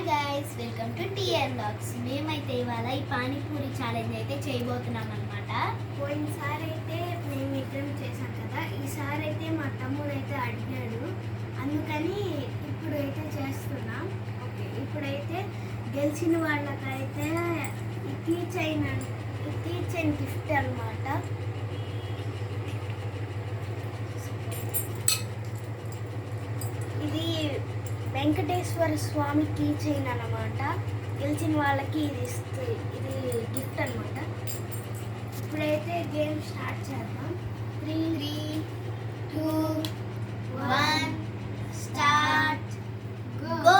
Hi guys, welcome to TR blogs. మేమైతే ఇవాళ ఈ పానీపూరి ఛాలెంజ్ అయితే చేయబోతున్నాం అనమాట. పోయినసారి అయితే మేము ఇద్దరం చేశాం కదా, ఈసారి అయితే మా తమ్ముడు అయితే అడిగాడు, అందుకని ఇప్పుడైతే చేస్తున్నాం. ఓకే, ఇప్పుడైతే గెలిచిన వాళ్ళకైతే ఈ కీ చైన్ గిఫ్ట్ అనమాట. ఇది వెంకటేశ్వర స్వామి కీ చైన్ అన్నమాట. గెలిచిన వాళ్ళకి ఇది గిఫ్ట్ అనమాట. ఇప్పుడైతే గేమ్ స్టార్ట్ చేద్దాం. 3, 2, 1 స్టార్ట్ గో.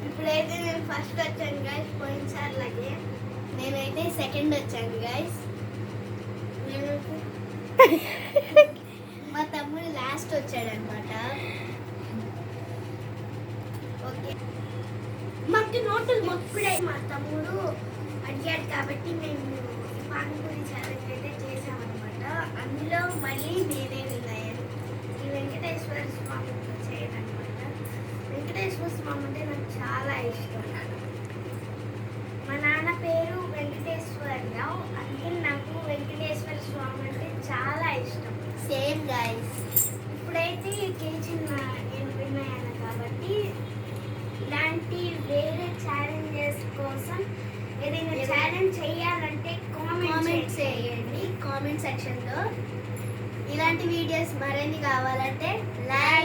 ఇప్పుడైతే నేను ఫస్ట్ వచ్చాను గైస్, పోయినసారి లాగే. నేనైతే సెకండ్ వచ్చాను గైస్. మా తమ్ముడు లాస్ట్ వచ్చాడనమాట. ఓకే, మాకు నోటులు మొక్కుడే. మా తమ్ముడు అడిగాడు కాబట్టి మేము ఈ పానీపూరి ఛాలెంజ్ అయితే చేసామన్నమాట. అందులో మళ్ళీ నేనే విన్నాను. ఈ వెంకటేశ్వర స్వామి చేయనమాట. వెంకటేశ్వర స్వామి అంటే నాకు చాలా ఇష్టం. మా నాన్న పేరు వెంకటేశ్వరరావు, అందుకే నాకు వెంకటేశ్వర స్వామి అంటే చాలా ఇష్టం. Same guys. ఇప్పుడైతే నేను విన్నాను కాబట్టి ఇలాంటి వేరే ఛాలెంజెస్ కోసం ఏదైనా ఛాలెంజ్ చేయాలంటే కామెంట్ చేయండి కామెంట్ సెక్షన్లో. ఇలాంటి వీడియోస్ మరిన్ని కావాలంటే లైక్